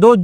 2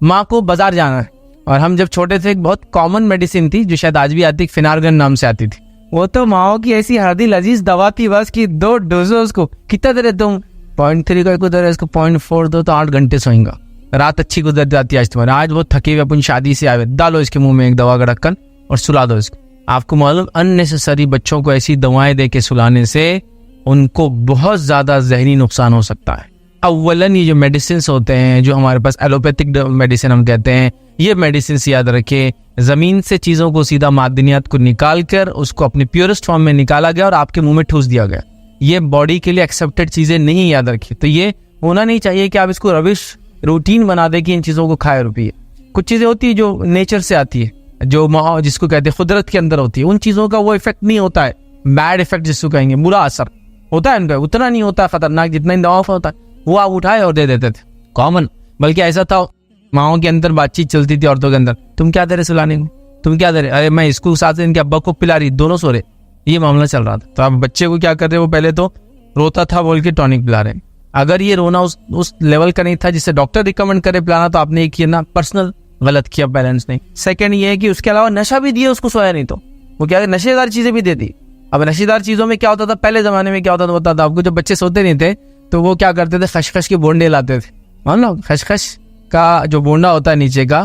माँ को बाजार जाना है, और हम जब छोटे थे एक बहुत कॉमन मेडिसिन थी जो शायद आज भी आती, फिनारगन नाम से आती थी। वो तो माओ की ऐसी हरदी लजीज दवा थी बस कि 2 डोज उसको कितना दे रहे तुम, 0.3 का गुजर है, इसको 0.4 दो तो 8 घंटे सोएंगा, रात अच्छी गुजर जाती है आज तुम्हारे। आज वो थके हुए अपन शादी से आए, डालो इसके मुंह में एक दवा का ढक्कन और सुला दो इसको। आपको मालूम अननेसेसरी बच्चों को ऐसी दवाएं दे के सुलाने से उनको बहुत ज्यादा जहनी नुकसान हो सकता है। अव्वलन ये जो मेडिसिन होते हैं, जो हमारे पास एलोपैथिक मेडिसिन हम कहते हैं, ये मेडिसिन याद रखें, जमीन से चीजों को सीधा मादनियात को निकाल कर उसको अपने प्योरेस्ट फॉर्म में निकाला गया और आपके मुंह में ठूस दिया गया। ये बॉडी के लिए एक्सेप्टेड चीजें नहीं, याद रखिए। तो ये होना नहीं चाहिए कि आप इसको रविश रूटीन बना दे कि इन चीजों को खाए रुपये। कुछ चीजें होती है जो नेचर से आती है, जो जिसको कहते हैं कुदरत के अंदर होती है, उन चीजों का वो इफेक्ट नहीं होता है, बैड इफेक्ट जिसको कहेंगे, बुरा असर होता है उनका, उतना नहीं होता खतरनाक जितना इन दवाओं का होता है। वो आप उठाए और दे देते थे कॉमन। बल्कि ऐसा था माओ के अंदर बातचीत चलती थी औरतों के अंदर, तुम क्या दे रहे सुलाने को, तुम क्या दे रहे, अरे मैं इसको साथ इनके अब्बा को पिला रही, दोनों सो रहे, ये मामला चल रहा था। तो आप बच्चे को क्या कर रहे, वो पहले तो रोता था बोल के टॉनिक पिला रहे। अगर ये रोना उस लेवल का नहीं था जिससे डॉक्टर रिकमेंड करे पिलाना, तो आपने एक ना पर्सनल गलत किया पेरेंट्स ने। सेकंड ये है कि उसके अलावा नशा भी दिया उसको, सोया नहीं तो वो क्या नशेदार चीजें भी देती। अब नशेदार चीजों में क्या होता था, पहले जमाने में क्या होता था बताता आपको, जब बच्चे सोते नहीं थे तो वो क्या करते थे, खसखस के बोंडे लाते थे। मान लो खसखस का जो बोंडा होता है नीचे का,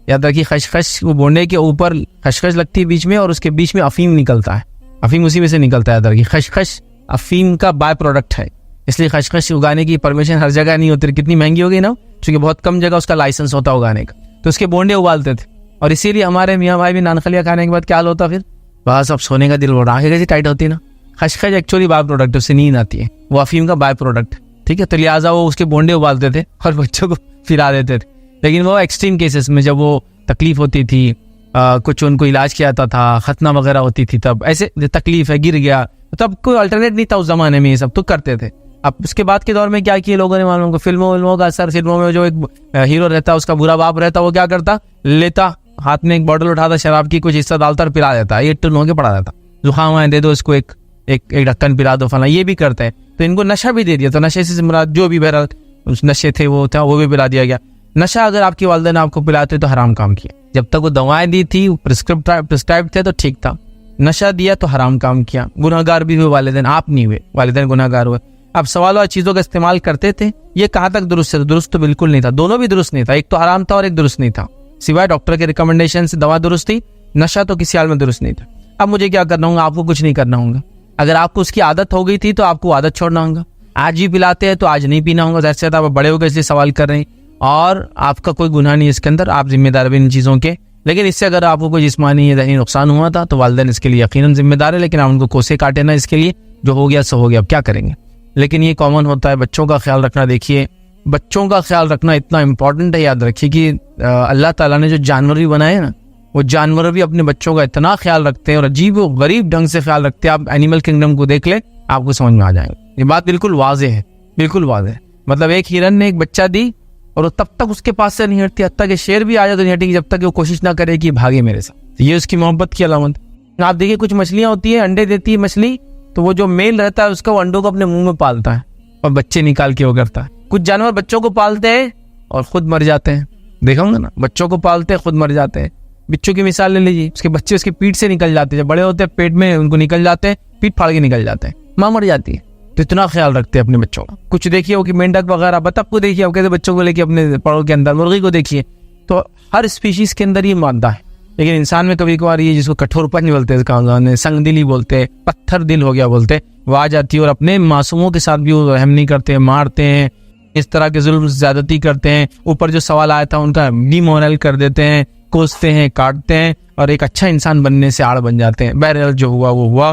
याद रखिए खसखस, वो बोंडे के ऊपर खसखस लगती है बीच में और उसके बीच में अफीम निकलता है, अफीम उसी में से निकलता है। याद रखिए खसखस अफीम का बाय प्रोडक्ट है, इसलिए खसखस उगाने की परमिशन हर जगह नहीं होती, कितनी महंगी हो गई ना, क्योंकि बहुत कम जगह उसका लाइसेंस होता उगाने का। तो उसके बोंडे उबालते थे और इसीलिए हमारे मियाँ भाई भी नानखलिया खाने के बाद क्या होता, फिर बस अब सोने का दिल हो रहा है, कैसी टाइट होती है ना। खसखस एक्चुअली बाय प्रोडक्ट, उससे नींद आती है, वो अफीम का बाय प्रोडक्ट, ठीक है। तो लिहाजा वो उसके बोंडे उबालते थे और बच्चों को पिला देते थे। लेकिन वो एक्सट्रीम केसेस में जब वो तकलीफ होती थी, कुछ उनको इलाज किया जाता था, खतना वगैरह होती थी, तब ऐसे तकलीफ है, गिर गया, तब कोई अल्टरनेट नहीं था उस जमाने में, ये सब तो करते थे। अब उसके बाद के दौर में क्या किया लोगों ने, मालूम को फिल्मों का असर, फिल्मों में जो एक हीरो रहता, उसका बुरा बाप रहता, वो क्या करता, लेता हाथ में एक बॉटल उठाता शराब की, कुछ हिस्सा डालता और पिला देता, ये टन होके पड़ा रहता, जुकाम है दे दो इसको एक ढक्कन पिला दो फला, ये भी करते हैं। तो इनको नशा भी दे दिया, तो नशे से मुराद जो भी बहरहाल उस नशे थे वो भी पिला दिया गया। नशा अगर आपकी वालिदैन आपको पिलाते तो हराम काम किया, जब तक वो दवाएं दी थी प्रिस्क्राइब थे तो ठीक था, नशा दिया तो हराम काम किया, गुनहगार भी हुए वालिदैन, आप नहीं हुए, वालिदैन गुनहगार हुए। अब सवाल और चीजों का इस्तेमाल करते थे, ये कहाँ तक दुरुस्त है, दुरुस्त तो बिल्कुल नहीं था, दोनों भी दुरुस्त नहीं था, एक तो हराम था और एक दुरुस्त नहीं था, सिवाय डॉक्टर के रिकमेंडेशन से दवा दुरुस्त थी, नशा तो किसी हाल में दुरुस्त नहीं था। अब मुझे क्या करना होगा, आपको कुछ नहीं करना होगा। अगर आपको उसकी आदत हो गई थी तो आपको आदत छोड़ना होगा, आज भी पिलाते हैं तो आज नहीं पीना होगा, जैसे आप बड़े हो गए इसलिए सवाल कर रहे हैं, और आपका कोई गुनाह नहीं इसके अंदर, आप जिम्मेदार भी इन चीज़ों के। लेकिन इससे अगर आपको कोई जिस्मानी या ज़हनी नुकसान हुआ था तो वालिदैन इसके लिए यकीनन जिम्मेदार है, लेकिन आप उनको कोसे काटे ना, इसके लिए जो हो गया सो हो गया, अब क्या करेंगे। लेकिन ये कॉमन होता है, बच्चों का ख्याल रखना। देखिए बच्चों का ख्याल रखना इतना इंपॉर्टेंट है, याद रखिए कि अल्लाह ताला ने जो जानवर भी बनाए ना, वो जानवर भी अपने बच्चों का इतना ख्याल रखते हैं और अजीब व गरीब ढंग से ख्याल रखते हैं। आप एनिमल किंगडम को देख ले, आपको समझ में आ जाएगा, ये बात बिल्कुल वाज़ेह है, बिल्कुल वाज़ेह है। मतलब एक हिरन ने एक बच्चा दी और वो तब तक उसके पास से नहीं हटती, हत्ता कि शेर भी आ जाए तो नहीं हटेगी जब तक वो कोशिश ना करे कि भागे मेरे साथ। ये उसकी मोहब्बत की अलामत। आप देखिए कुछ मछलियां होती है, अंडे देती है मछली, तो वो जो मेल रहता है उसका, वो अंडों को अपने मुंह में पालता है और बच्चे निकाल के वो करता है। कुछ जानवर बच्चों को पालते हैं और खुद मर जाते हैं, देखा होगा ना, बच्चों को पालते हैं खुद मर जाते हैं। बिच्छू की मिसाल ले लीजिए, उसके बच्चे उसकी पीठ से निकल जाते हैं, जब बड़े होते हैं पेट में उनको निकल जाते हैं, पीठ फाड़ के निकल जाते हैं, माँ मर जाती है। तो इतना ख्याल रखते हैं अपने बच्चों का। कुछ देखिए वो कि मेंढक वगैरह, बतख को देखिए, अब कैसे बच्चों को लेके अपने पड़ों के अंदर, मुर्गी को देखिए, तो हर स्पीशीज के अंदर ये मादा है। लेकिन इंसान में कभी कभार ये जिसको कठोरपन बोलते हैं, संग दिली बोलते हैं, पत्थर दिल हो गया बोलते हैं, वो आ जाती है और अपने मासूमों के साथ भी वो रहम नहीं करते हैं, मारते हैं, इस तरह के जुल्म ज्यादती करते हैं। ऊपर जो सवाल आया था उनका डिमोरल कर देते हैं, कोसते हैं, काटते हैं और एक अच्छा इंसान बनने से आड़ बन जाते हैं। बहरहाल जो हुआ वो हुआ,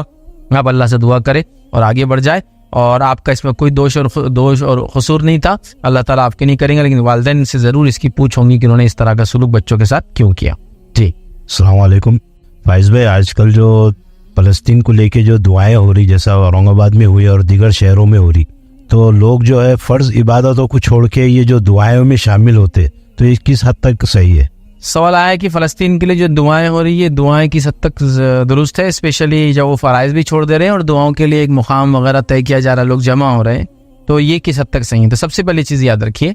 आप अल्लाह से दुआ करें और आगे बढ़ जाए, और आपका इसमें कोई दोष और कसूर नहीं था, अल्लाह ताला आपके नहीं करेंगे, लेकिन वालिदैन से जरूर इसकी पूछ होंगी कि उन्होंने इस तरह का सुलूक बच्चों के साथ क्यों किया। जी अस्सलाम वालेकुम फाइज भाई, आजकल जो फ़लस्तीन को लेके जो दुआएं हो रही, जैसा औरंगाबाद में हुई और दीगर शहरों में हो रही, तो लोग जो है फ़र्ज़ इबादतों को छोड़ के ये जो दुआएं में शामिल होते, तो ये किस हद तक सही है। सवाल आया कि फ़लस्तीन के लिए जो दुआएं हो रही है, दुआएं किस हद तक दुरुस्त है, स्पेशली जब वो फ़राइज़ भी छोड़ दे रहे हैं और दुआओं के लिए एक मुकाम वगैरह तय किया जा रहा है, लोग जमा हो रहे हैं, तो ये किस हद तक सही है। तो सबसे पहली चीज़ याद रखिए,